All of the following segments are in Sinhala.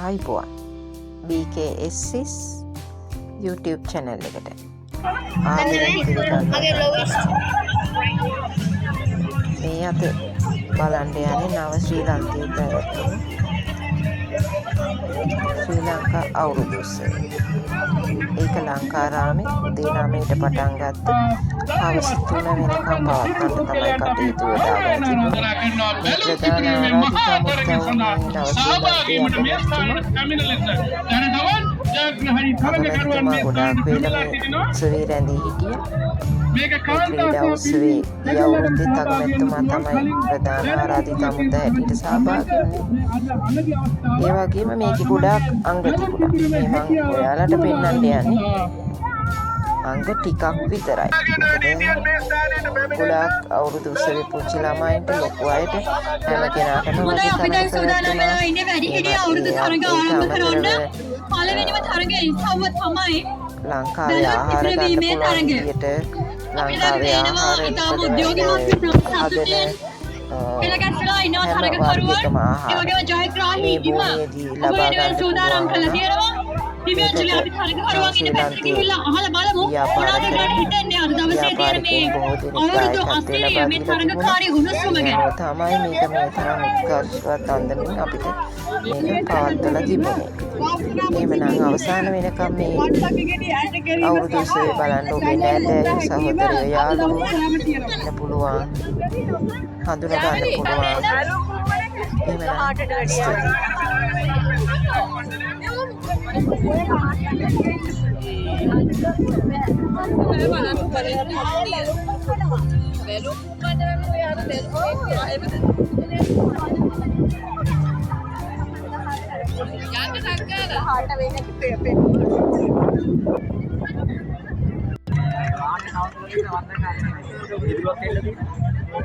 ආයිබෝන් BKS6 YouTube channel එකට ආදරයෙන් පිළිගන්නවා. මේ අද බලන්න යන්නේ නව ශ්‍රී ලංකේ පැවැත්වෙන ශ්‍රී ලංකා අවුරුදු උත්සවය. ඒක ලංකාරාමේ උදේ 9ට පටන් ගත්ත හවස 3 වෙනකම් පවත්වන්න තමයි කටයුතු යොදාගෙන තිබුණේ. ප්‍රධාන ආරාධිකා ගොඩාක් වේල මේ උත්සවයේ රැඳී හිටියා. මේ ක්‍රීඩා උත්සවයේ ගිය අවුරුද්දේ තගමැතිතුමා තමයි ප්‍රධාන ආරාධිකා මුද්ද හැටියට සහභාගී වුණේ. ඒ වගේම මේකේ ගොඩාක් අංග තිබුණා. මේ මම ඔයාලට පෙන්වන්න යන්නේ අංග ටිකක් විතරයි. ගොඩාක් අවුරුදු උත්සවයේ පුංචි ළමයින්ට ලොකු අයට හැම කෙනාටම හොඳයි අපි දැන් සූදානම් වෙලා ඉන්නේ වැඩිහිටිය අවුරුදු තරඟ ආරම්භ කරන්න. පළවෙනිම තරඟය ඉස්සව්ව තමයි ලංකාවේ ආහාර ගන්න පුළුවන් විදියට ලංකාවේ ආහාර ඉතාම උද්‍යෝගිමත් සතුටින් පෙළගැස්ලා ඉන්නවා තරඟකරුවන්. ඒ වගේම ජයග්‍රාහී ඉම ඔබ සූදානම් කරලා තියෙනවා. ඉතින් අපි තරඟකරුවන් ඉන්න පැත්තට ගිහිල්ලා අහලා බලමු මොනවද ගන්න හිතන්නේ අද දවසේ තියෙන මේ අවුරුදු 80 මේ තරඟකාරී උණුසුම ගැන. තමයි මේක මේ තරම් උත්කර්ෂවත් අන්දමින් අපිට මේක පවත්වලා තිබුණේ. එහෙමනම් අවසාන වෙනකම් මේ අවුරුදු උත්සවය බලන්න ඔබේ නෑදෑයෝ සහෝදරයෝ යාළුවෝ ඉන්න පුළුවන් හඳුනා ගන්න පුළුවන්.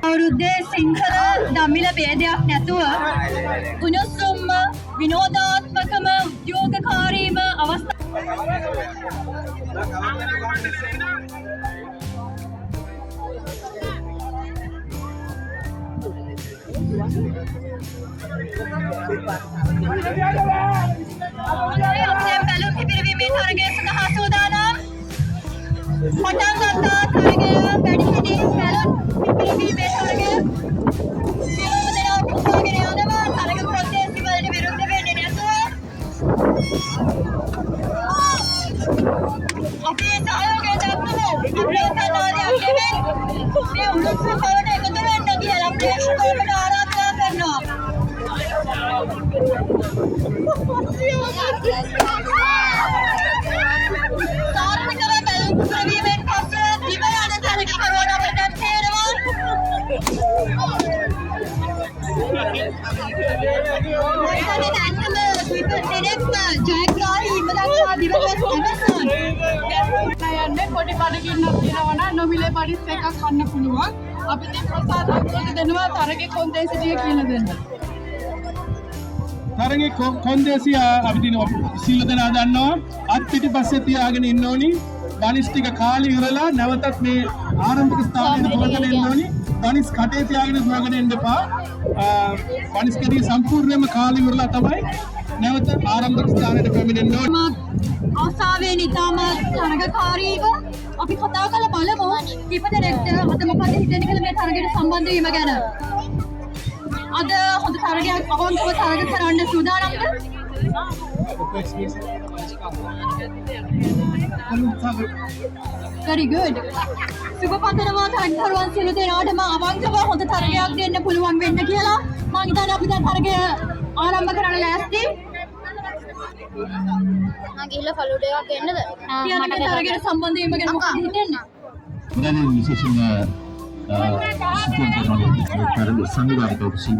අවුරුද්දේ සිංහල දමිළ ભેදයක් නැතුව උණුසුම්ම විනෝදාත්මකම උද්‍යෝගකාරීම බැලුම් පිරිවීමේ තරගය සඳහා සූදානම්. පටන් ගත්තා තරගය වැඩිහිටි බැලුම් පිරිවීමේ තරගය. සියලුම දෙනා උත්සාහගෙන යනවා තරග ප්‍රදේශ වලට විරුද්ධ වෙන්නේ නැතුව. අපේ සහයෝගය දක්වමු. අපේ කණ්ඩායමක් නෙමෙයි. මේ උත්සව වලට එකතු වෙන්න කියලා ප්‍රේක්ෂකවරුන්ට ආරාධනා කරනවා. සාර්ථකව බැලුම් පිරිවීමෙන් පස්සේ දිව යන තරගකරුවන් අපිට තේරෙනවා. පොඩි බඩගින්නක් තියෙනවා නොමිලේ පරිස් එකක් කන්න පුළුවන්. අපිට ප්‍රසාද දෙනවා තරගේ කොන්දේසිය කියලා දෙන්න. තරගේ කොන්දේසිය අපි දින සීල දෙනා දන්නවා අත් පිටිපස්සේ තියාගෙන ඉන්න ඕනි. බනිස් ටික කාලි ඉවරලා නැවතත් මේ ආරම්භක ස්ථානයේ දුවගෙන එන්න ඕනි. බනිස් කටේ තියාගෙන දුවගෙන එන්න එපා. බනිස් කඩේ සම්පූර්ණයෙන්ම කාලි ඉවරලා තමයි නැවත ආරම්භක ස්ථානයට පැමිණෙන්න ඕනි. ආසාවෙන් ඉතාම තරගකාරීව අපි කතා කරලා බලමු කීප දෙනෙක්ට අද මොකද හිතන්නේ කියලා මේ තරගයට සම්බන්ධ වීම ගැන. අද හොඳ තරගයක් අවංකව තරග කරන්න සූදානම්ද? Very good. සුබ පතනවා තරගකරුවන් සියලු දෙනාටම අවංකව හොඳ තරගයක් දෙන්න පුළුවන් වෙන්න කියලා. මම හිතන්නේ අපි දැන් තරගය ආරම්භ කරන්න ලෑස්ති. ගිහිල්ලා ෆලුඩ එකක් එන්නද? මට තරගයට සම්බන්ධ වීම ගැන මොකක්ද හිතන්නේ? Then විශේෂයෙන්ම සංවිධායක ඔපසින්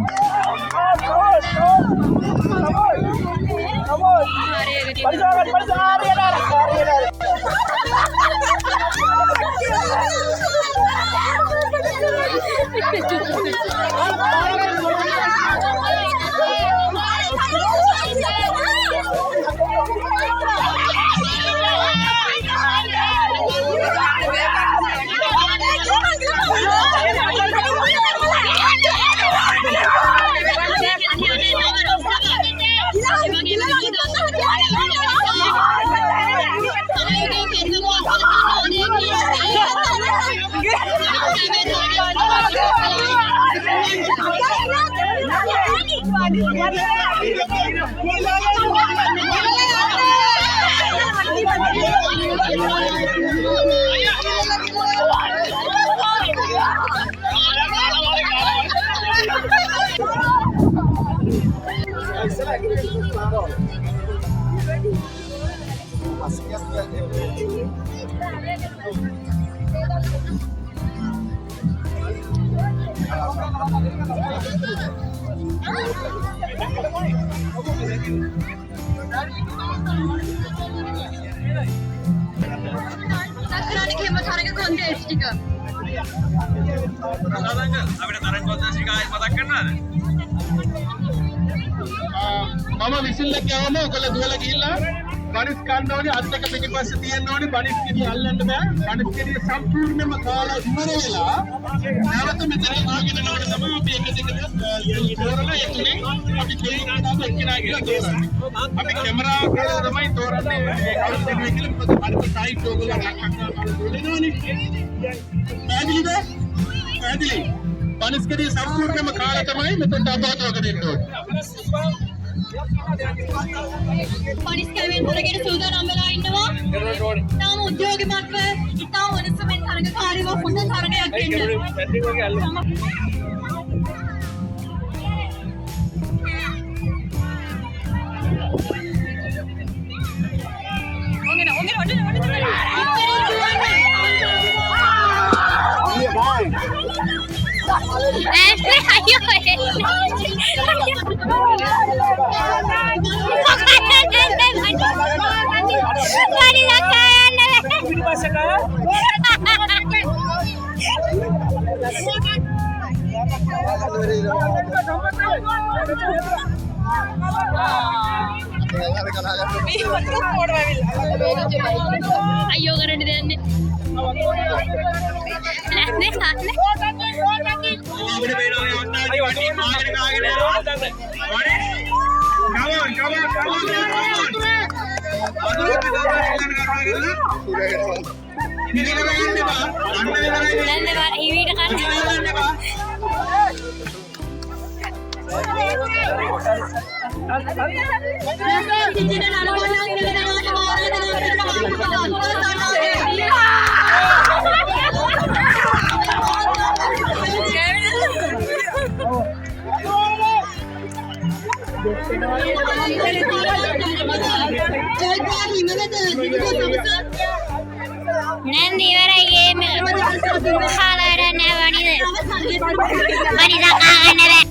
Gila. සක්‍රාණි කෙම තරග කොන්දේස් ටික අපිට තරංග කොන්දේස් ටික ආයෙත් මතක් කරනවද? මම විසිල්ල ගියාම ඔයගොල්ලෝ දුවලා ගිහිල්ලා බනිස් කන්න ඕනේ අත් දෙක පිටිපස්සේ තියෙන්න ඕනේ බනිස් කෙඩිය අල්ලන්න බෑ බනිස් කෙඩිය සම්පූර්ණයෙන්ම කාලා ඉවර වෙලා නැවත මෙතන ආගෙන යනකොට තමයි අපි එක දෙක තෝරලා එතුනේ අපි කෙලිනාට එක්කෙනා කියලා තෝරන්නේ අපි කැමරා කරලා තමයි තෝරන්නේ ඒ කවුරුද කියලා මොකද අනිත් සයිට් ඔයගොල්ලෝ ලක්කක්නා බලනවනේ පැහැදිලිද පැහැදිලි බනිස් කෙඩිය සම්පූර්ණයෙන්ම කාලා තමයි මෙතනට අපහසුවක දෙන්න ඕනේ පොලිස් කැවෙන් තරගයට සූදානම් වෙලා ඉන්නවා. තාම උද්‍යෝගිමත්ව ඉතාම වෙනසෙන් තරගකාරීව හොඳ තරගයක් දෙන්න. අයියෝ කරන්න දෙන්නේ නැත්නේ සාත්නේ අපිට වේනවා යන්නේ වටි කාගෙන කාගෙන යනවා වටි Nanti orang game kalah dan wanita wanita kangen deh.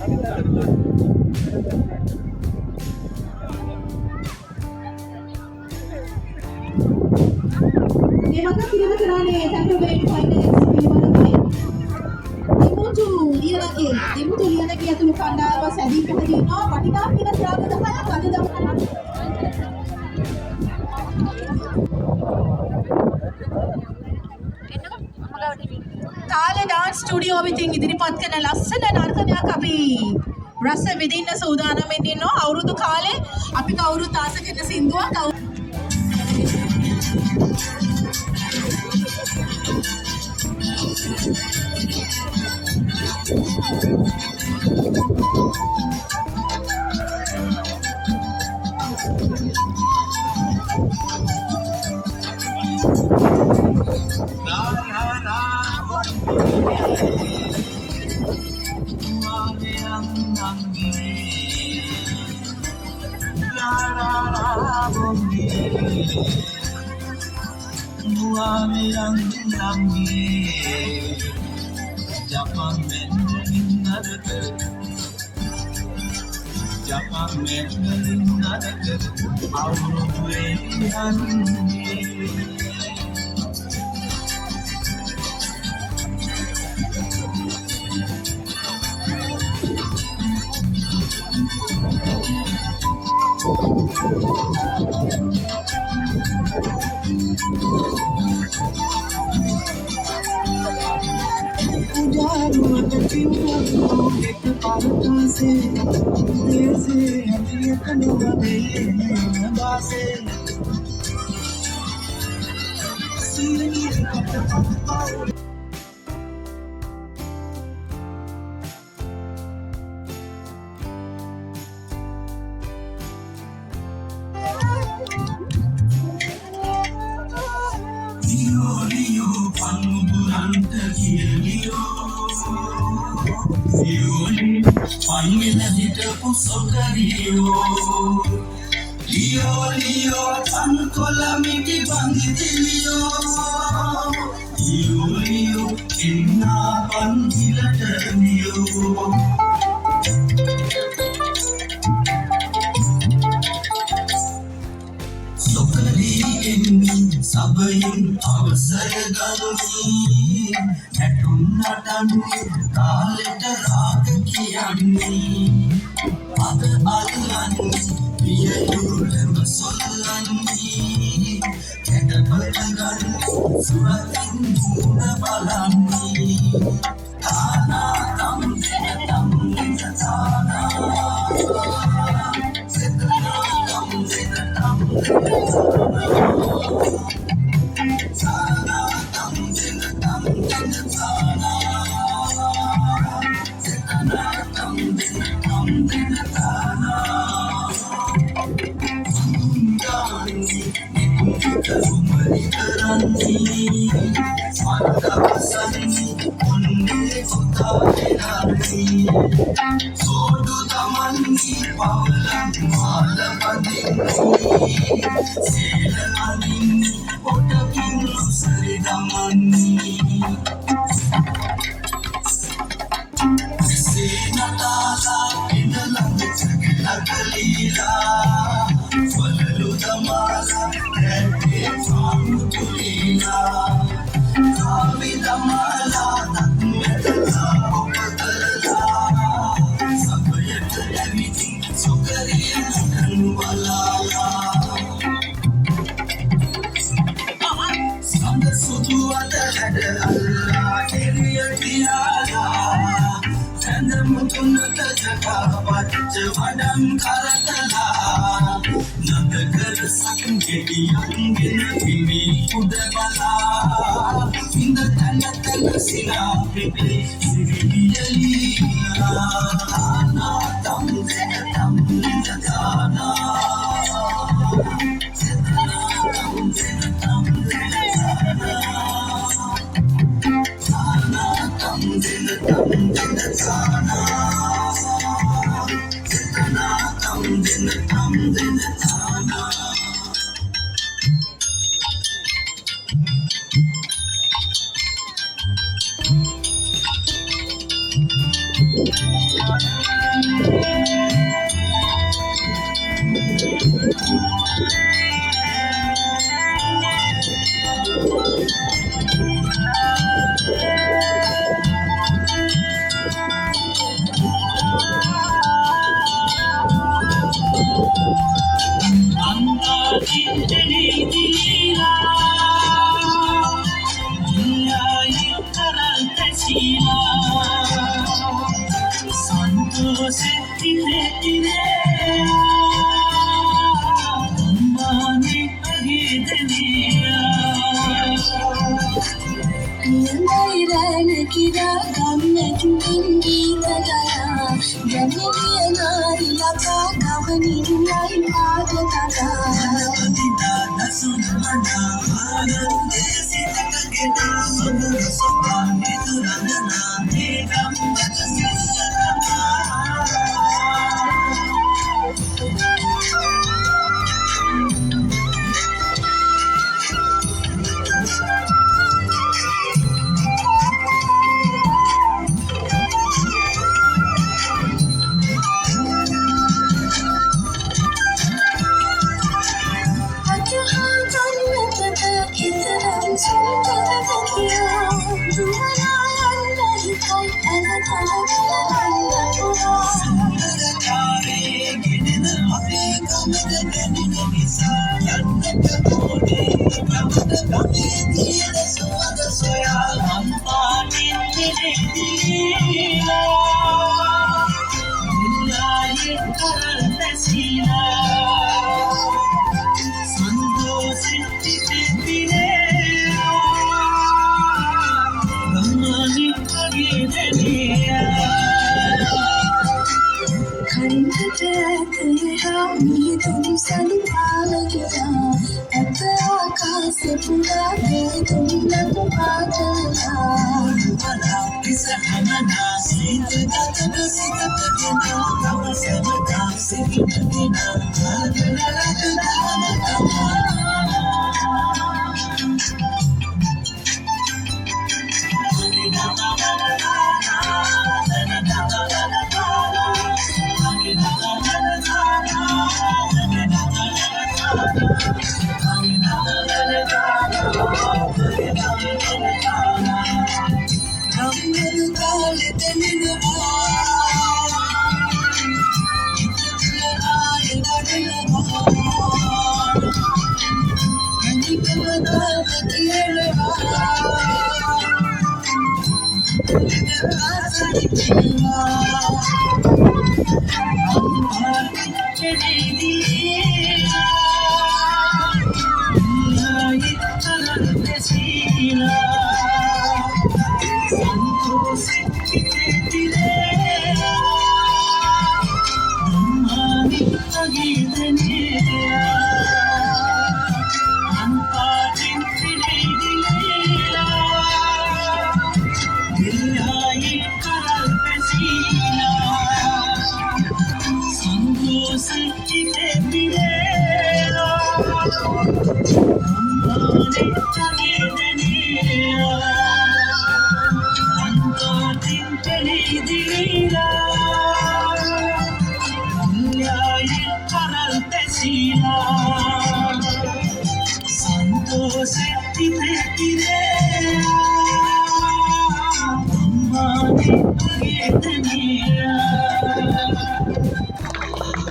Memang tidak berani tapi baik finance memang dia lagi atau kanda pas adi kemudian no patika kita jaga dah kanda dah Thaala dance studio විතින් ඉදිරිපත් කරන ලස්සන නර්තනයක් අපි රස විඳින්න සූදානම් වෙන්නේ ඉන්නවා අවුරුදු කාලේ අපි කවුරුත් ආස කරන සින්දුවක්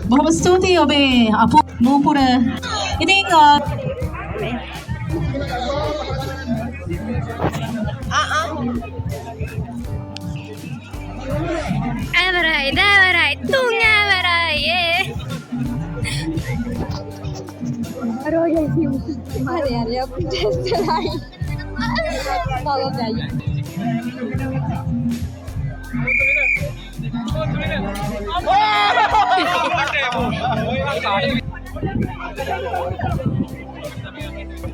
බොහොම ස්තුතියි ඔබේ අපු නූපුර. ඉතින් Avarai, davarai, tung avarai,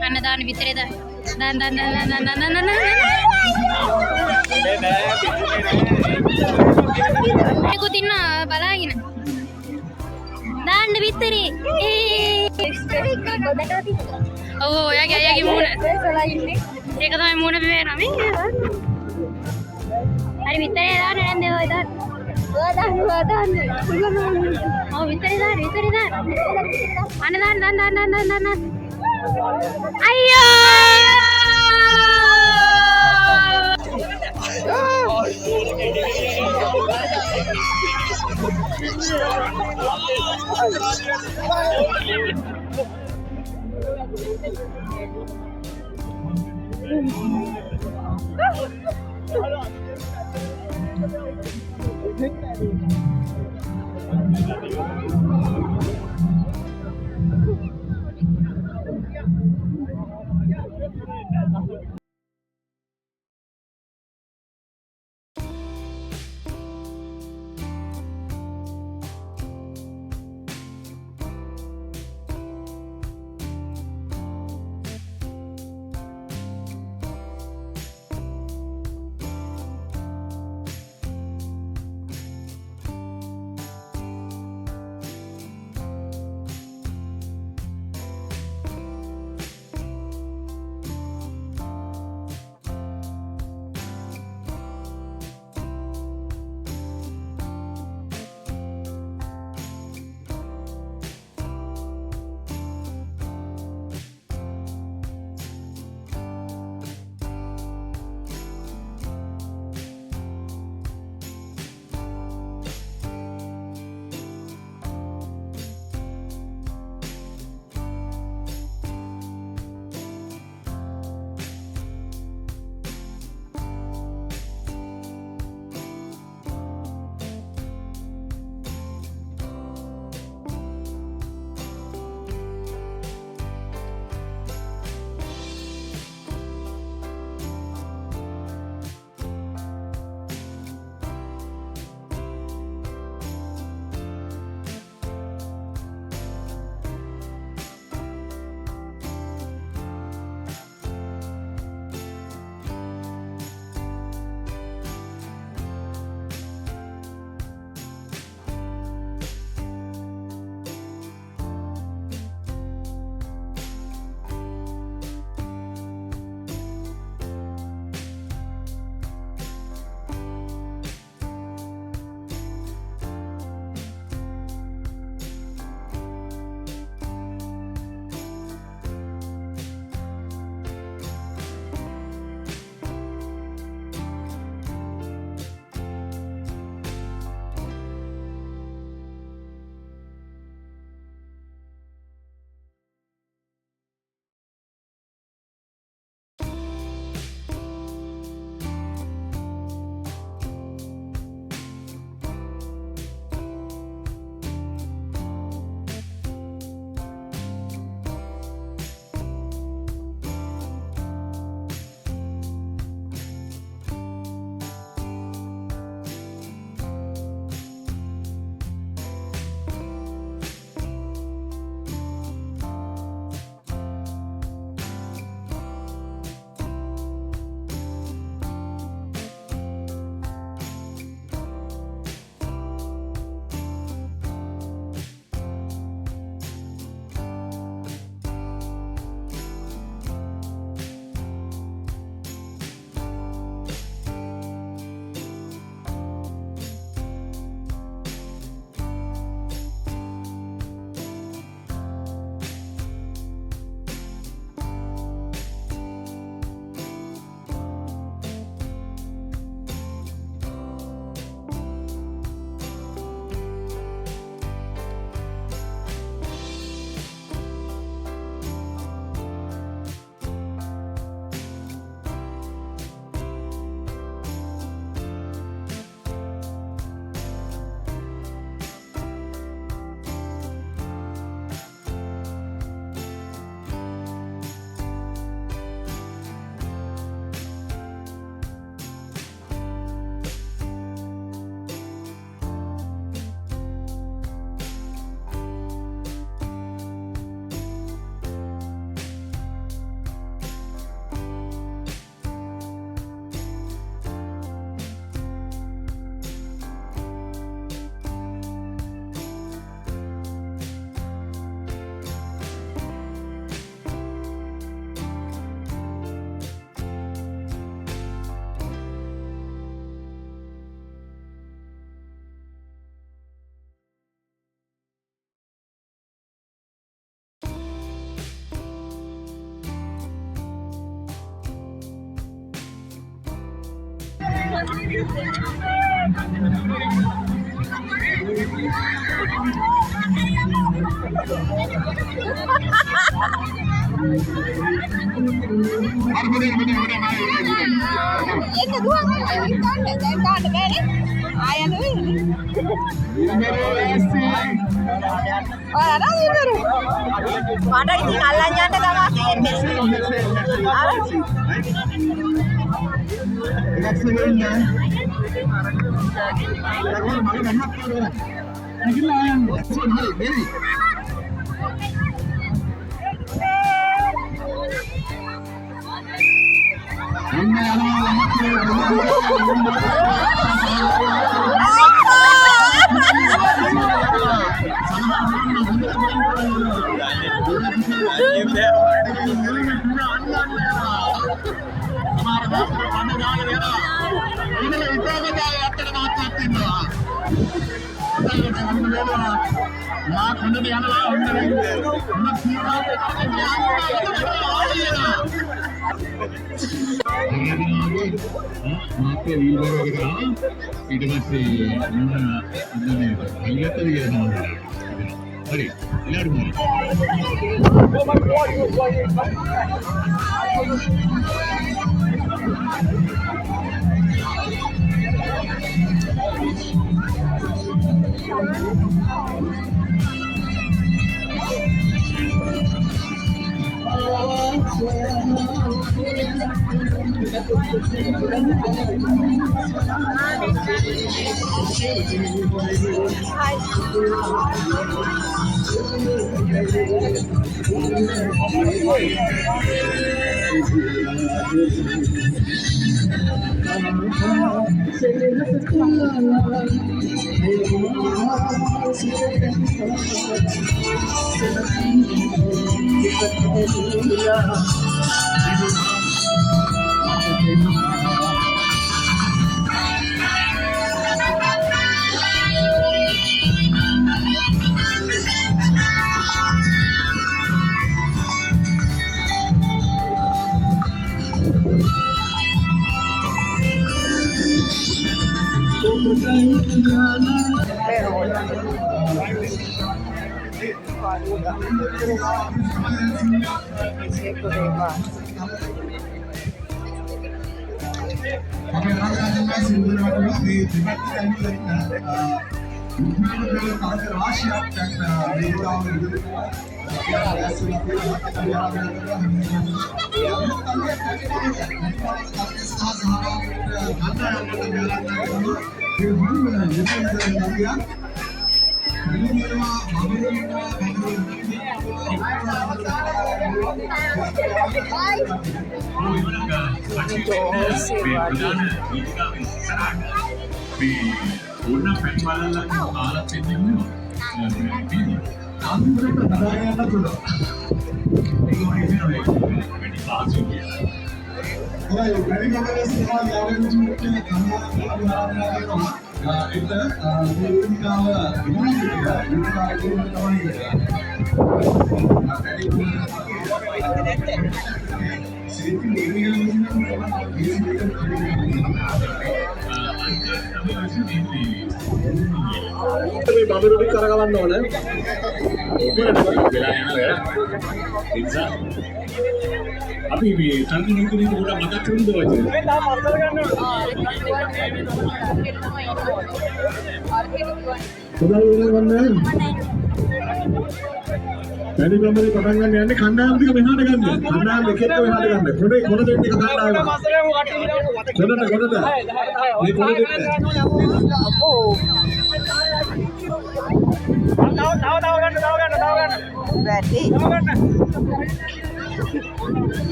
Annadan vitareda. Dan. Aku tina balagina. Dan vitare. Oh, yagi muna. Eka තමයි මූණ බිමේනවා මේ. හරි විතරේ දාන්න නැන්ද ඔය දාන්න. ඔය දාන්න. ඔව් විතරේ දාන්න. අන්න දාන්න. අයියෝ!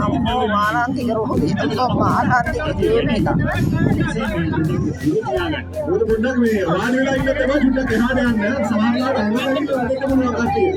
අම්මෝ මානන්තික රෝගී තුන මානන්තික ගේම් එක. මොකද පොඩ්ඩක් මේ වාඩි වෙලා ඉන්න තමයි චුට්ටක් එහාට යන්න සමහරවිට හැමෝටම වැඩේට මොනවා කට්ටිය.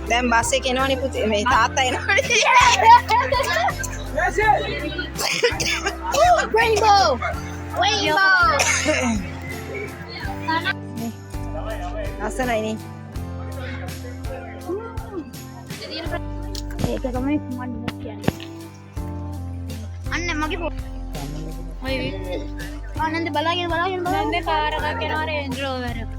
දැන් බස් එක එනවනේ පුතේ මේ තාත්තා එනවනේ Rainbow! Rainbow! ලස්සනයි නේ ඒක තමයි මම කියන්නේ. අන්න මගේ ඔය ආනන්ද බලාගෙන දැන් කාර් එකක් එනවා රේන්ජ් රෝවර් එක.